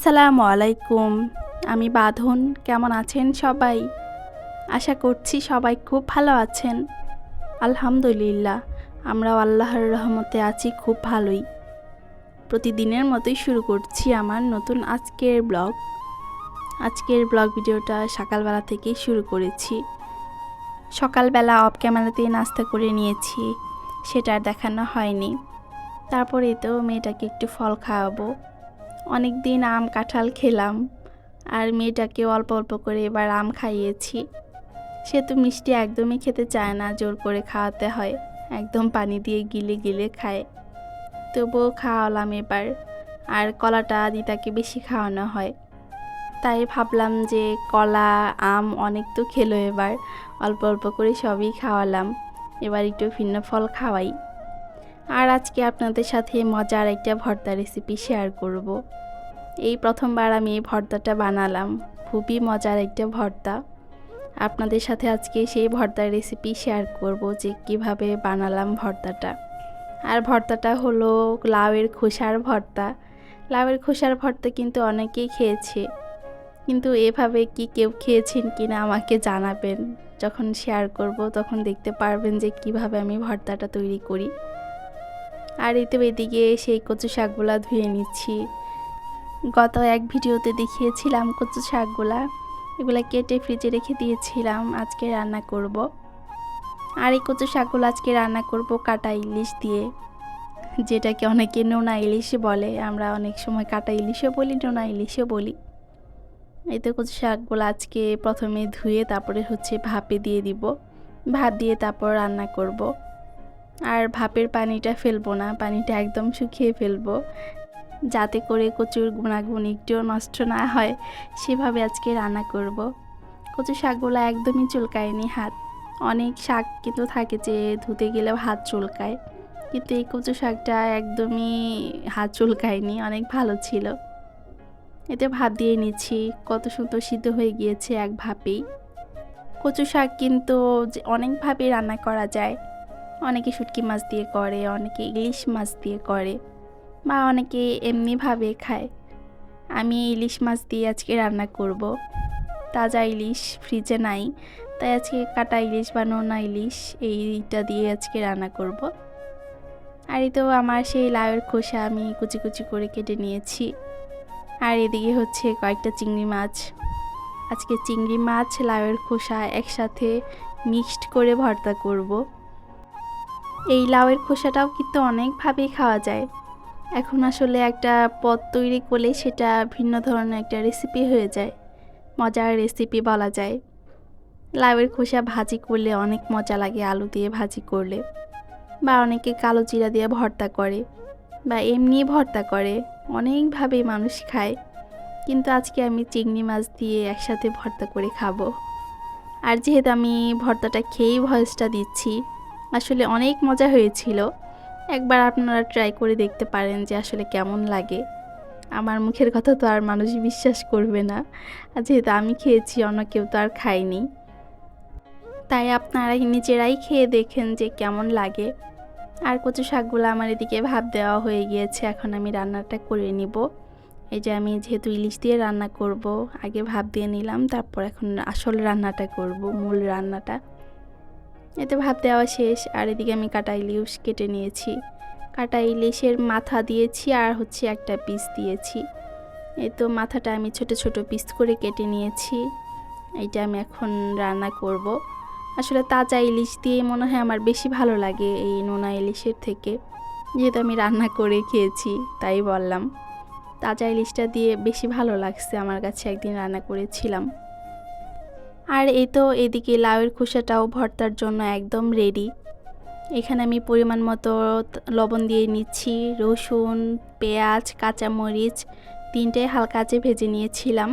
আসসালামু আলাইকুম। আমি বাঁধন। কেমন আছেন সবাই? আশা করছি সবাই খুব ভালো আছেন। আলহামদুলিল্লাহ, আমরাও আল্লাহর রহমতে আছি খুব ভালোই। প্রতিদিনের মতোই শুরু করছি আমার নতুন আজকের ব্লগ ভিডিওটা সকালবেলা থেকেই শুরু করেছি। সকালবেলা অফ ক্যামেরাতেই নাস্তা করে নিয়েছি, সেটা আর দেখানো হয়নি। তারপরে তো মেয়েটাকে একটু ফল খাওয়াবো। অনেক দিন আম কাঁঠাল খেলাম, আর মেয়েটাকে অল্প অল্প করে এবার আম খাইয়েছি। সে তো মিষ্টি একদমই খেতে চায় না, জোর করে খাওয়াতে হয়, একদম পানি দিয়ে গিলে গিলে খায়। তবুও খাওয়ালাম এবার। আর কলাটা দিদাকে বেশি খাওয়ানো হয়, তাই ভাবলাম যে কলা আম অনেক তো খেলো, এবার অল্প অল্প করে সবই খাওয়ালাম। এবার একটু ভিন্ন ফল খাওয়াই। আর আজকে আপনাদের সাথে মজার একটা ভর্তা রেসিপি শেয়ার করব। এই প্রথমবার আমি এই ভর্তাটা বানালাম, খুবই মজার একটা ভর্তা। আপনাদের সাথে আজকে সেই ভর্তার রেসিপি শেয়ার করব যে কিভাবে বানালাম ভর্তাটা। আর ভর্তাটা হলো লাউয়ের খোসার ভর্তা। লাউয়ের খোসার ভর্তা কিন্তু অনেকেই খেয়েছে, কিন্তু এভাবে কি কেউ খেয়েছেন কিনা আমাকে জানাবেন। যখন শেয়ার করব তখন দেখতে পারবেন যে কিভাবে আমি ভর্তাটা তৈরি করি। আর এদিকে সেই কচু শাকগুলা ধুয়ে নিচ্ছি। গত এক ভিডিওতে দেখিয়েছিলাম কচু শাকগুলা, এগুলা কেটে ফ্রিজে রেখে দিয়েছিলাম, আজকে রান্না করব। আর এই কচু শাকগুলো আজকে রান্না করব কাটা ইলিশ দিয়ে, যেটাকে অনেকে নোনা ইলিশ বলে। আমরা অনেক সময় কাটা ইলিশও বলি, নোনা ইলিশও বলি। এই তো কচু শাকগুলো আজকে প্রথমে ধুয়ে তারপরে ভাপে দিয়ে দিব। ভাপ দিয়ে তারপর রান্না করব। আর ভাপের পানিটা ফেলবো না, পানিটা একদম শুকিয়ে ফেলবো, যাতে করে কচুর গুণাগুণ একটুও নষ্ট না হয়, সেভাবে আজকে রান্না করব। কচু শাকগুলো একদমই চুলকায়নি হাত। অনেক শাক কিন্তু থাকে যে ধুতে গেলেও হাত চুলকায়, কিন্তু এই কচু শাকটা একদমই হাত চুলকায়নি, অনেক ভালো ছিল। এতে ভাপ দিয়ে নিচ্ছি, কত সুন্দর সিদ্ধ হয়ে গিয়েছে এক ভাপেই। কচু শাক কিন্তু অনেকভাবে রান্না করা যায়। অনেকে শুটকি মাছ দিয়ে করে, অনেকে ইলিশ মাছ দিয়ে করে, বা অনেকে এমনিভাবে খায়। আমি ইলিশ মাছ দিয়ে আজকে রান্না করব। তাজা ইলিশ ফ্রিজে নাই, তাই আজকে কাটা ইলিশ বা নোনা ইলিশ এইটা দিয়ে আজকে রান্না করব। আর এই তো আমার সেই লাউয়ের খোসা আমি কুচি কুচি করে কেটে নিয়েছি। আর এদিকে কয়েকটা চিংড়ি মাছ। আজকে চিংড়ি মাছ লাউয়ের খোসা একসাথে মিক্সড করে ভর্তা করব। এই লাউয়ের খোসাটাও কিন্তু অনেকভাবেই খাওয়া যায়। এখন আসলে একটা পদ তৈরি করলে সেটা ভিন্ন ধরনের একটা রেসিপি হয়ে যায়, মজার রেসিপি বলা যায়। লাউয়ের খোসা ভাজি করলে অনেক মজা লাগে, আলু দিয়ে ভাজি করলে, বা অনেকে কালো জিরা দিয়ে ভর্তা করে, বা এমনি ভর্তা করে, অনেকভাবে মানুষ খায়। কিন্তু আজকে আমি চিংড়ি মাছ দিয়ে একসাথে ভর্তা করে খাবো। আর যেহেতু আমি ভর্তাটা খেয়েই ভয়েসটা দিচ্ছি, আসলে অনেক মজা হয়েছিল। একবার আপনারা ট্রাই করে দেখতে পারেন যে আসলে কেমন লাগে। আমার মুখের কথা তো আর মানুষ বিশ্বাস করবে না, আর যেহেতু আমি খেয়েছি, অন্য কেউ তো আর খায়নি। তাই আপনারা নিজেরাই খেয়ে দেখেন যে কেমন লাগে। আর কচু শাকগুলো আমার এদিকে ভাপ দেওয়া হয়ে গিয়েছে, এখন আমি রান্নাটা করে নিব। এই যে আমি যেহেতু ইলিশ দিয়ে রান্না করব, আগে ভাপ দিয়ে নিলাম, তারপর এখন আসল রান্নাটা করব, মূল রান্নাটা। এতে ভাপ দেওয়া শেষ। আর এদিকে আমি কাটা ইলিশ কেটে নিয়েছি। কাটা ইলিশের মাথা দিয়েছি, আর একটা পিস দিয়েছি। এই তো মাথাটা আমি ছোট ছোট পিস করে কেটে নিয়েছি। এইটা আমি এখন রান্না করব। আসলে তাজা ইলিশ দিয়ে মনে হয় আমার বেশি ভালো লাগে এই নোনা ইলিশের থেকে, যেহেতু আমি রান্না করে খেয়েছি তাই বললাম। তাজা ইলিশটা দিয়ে বেশি ভালো লাগছে আমার কাছে, একদিন রান্না করেছিলাম। আর এই তো এদিকে লাউয়ের খোসাটাও ভর্তার জন্য একদম রেডি। এখানে আমি পরিমাণ মতো লবণ দিয়ে নিচ্ছি, রসুন, পেঁয়াজ, কাঁচামরিচ তিনটে হালকা আঁচে ভেজে নিয়েছিলাম।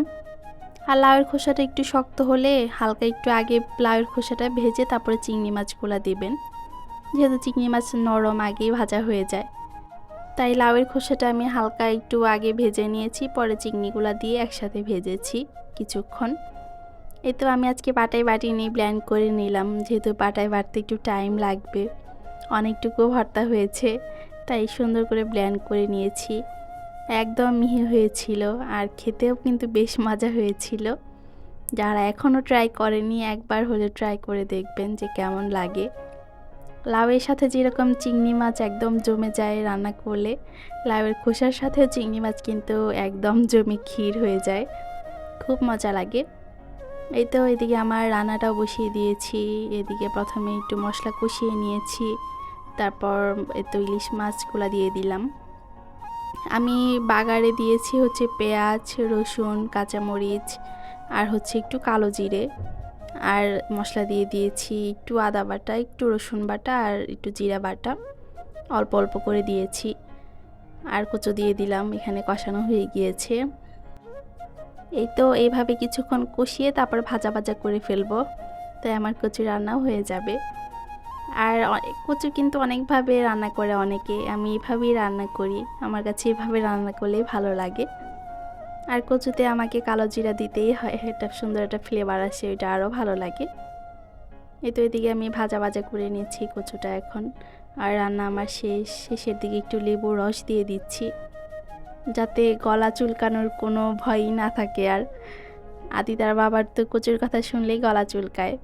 আর লাউয়ের খোসাটা একটু শক্ত হলে হালকা একটু আগে লাউয়ের খোসাটা ভেজে তারপরে চিংড়ি মাছগুলো দেবেন, যেহেতু চিংড়ি মাছ নরম আগেই ভাজা হয়ে যায়। তাই লাউয়ের খোসাটা আমি হালকা একটু আগে ভেজে নিয়েছি, পরে চিংড়িগুলো দিয়ে একসাথে ভেজেছি কিছুক্ষণ। এই তো আমি আজকে পাটায় বাটি নিয়ে ব্লেন্ড করে নিলাম, যেহেতু পাটায় বাটতে একটু টাইম লাগবে, অনেকটুকু ভর্তা হয়েছে, তাই সুন্দর করে ব্লেন্ড করে নিয়েছি। একদম মিহি হয়েছিল আর খেতেও কিন্তু বেশ মজা হয়েছিল। যারা এখনও ট্রাই করেনি একবার হলে ট্রাই করে দেখবেন যে কেমন লাগে। লাউয়ের সাথে যেরকম চিংড়ি মাছ একদম জমে যায় রান্না করলে, লাউয়ের খোসার সাথেও চিংড়ি মাছ কিন্তু একদম জমে ক্ষীর হয়ে যায়, খুব মজা লাগে। এই তো এদিকে আমার রান্নাটাও বসিয়ে দিয়েছি। এদিকে প্রথমে একটু মশলা কষিয়ে নিয়েছি, তারপর এই তো ইলিশ মাছগুলো দিয়ে দিলাম। আমি বাগারে দিয়েছি হচ্ছে পেঁয়াজ, রসুন, কাঁচামরিচ আর হচ্ছে একটু কালো জিরে, আর মশলা দিয়ে দিয়েছি একটু আদা বাটা, একটু রসুন বাটা আর একটু জিরা বাটা, অল্প অল্প করে দিয়েছি। আর কচু দিয়ে দিলাম, এখানে কষানো হয়ে গিয়েছে। এই তো এইভাবে কিছুক্ষণ কষিয়ে তারপর ভাজা ভাজা করে ফেলবো, তাই আমার কচু রান্নাও হয়ে যাবে। আর কচু কিন্তু অনেকভাবে রান্না করে অনেকে, আমি এভাবেই রান্না করি, আমার কাছে এভাবে রান্না করলেই ভালো লাগে। আর কচুতে আমাকে কালো জিরা দিতেই হয়, এটা সুন্দর একটা ফ্লেভার আসে, ওইটা আরও ভালো লাগে। এই তো এদিকে আমি ভাজা ভাজা করে নিয়েছি কচুটা এখন। আর রান্না আমার শেষের দিকে একটু লেবুর রস দিয়ে দিচ্ছি, যাতে গলা চুলকানোর কোনো ভয়ই না থাকে। আর আদিতার বাবার তো কচুর কথা শুনলেই গলা চুলকায়,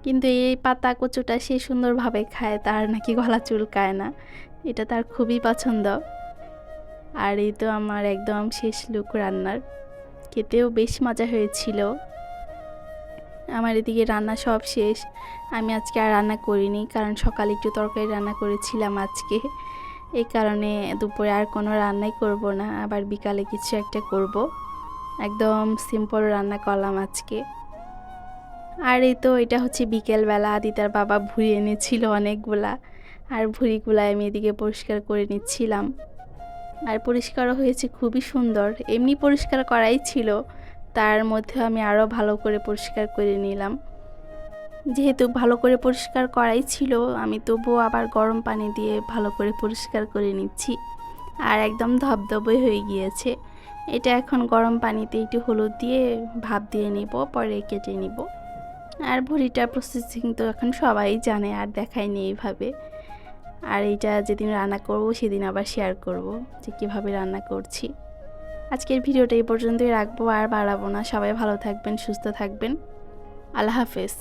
কিন্তু এই পাতা কচুটা সে সুন্দরভাবে খায়, তার নাকি গলা চুলকায় না, এটা তার খুবই পছন্দ। আর এই তো আমার একদম শেষ লুক রান্নার, খেতেও বেশ মজা হয়েছিল। আমার এদিকে রান্না সব শেষ। আমি আজকে আর রান্না করিনি, কারণ সকালে একটু তরকারি রান্না করেছিলাম আজকে, এই কারণে দুপুরে আর কোনো রান্নাই করব না, আবার বিকালে কিছু একটা করব। একদম সিম্পল রান্না করলাম আজকে। আর এই তো এটা হচ্ছে বিকেলবেলা, আদিতার বাবা ভুঁড়ি এনেছিল অনেকগুলা, আর ভুঁড়িগুলা আমি এদিকে পরিষ্কার করে নিচ্ছিলাম। আর পরিষ্কারও হয়েছে খুবই সুন্দর, এমনি পরিষ্কার করাই ছিল, তার মধ্যে আমি আরও ভালো করে পরিষ্কার করে নিলাম। যেহেতু ভালো করে পরিষ্কার করাই ছিল, আমি তবুও আবার গরম পানি দিয়ে ভালো করে পরিষ্কার করে নিচ্ছি। আর একদম ধবধবে হয়ে গিয়েছে। এটা এখন গরম পানিতে একটু হলুদ দিয়ে ভাপ দিয়ে নিব, পরে কেটে নিব। আর ভুঁড়িটা প্রসেসিং তো এখন সবাই জানে, আর দেখায়নি এইভাবে। আর এইটা যেদিন রান্না করব সেদিন আবার শেয়ার করব যে কীভাবে রান্না করছি। আজকের ভিডিওটা এই পর্যন্তই রাখবো, আর বাড়াবো না। সবাই ভালো থাকবেন, সুস্থ থাকবেন। আল্লাহ হাফেজ।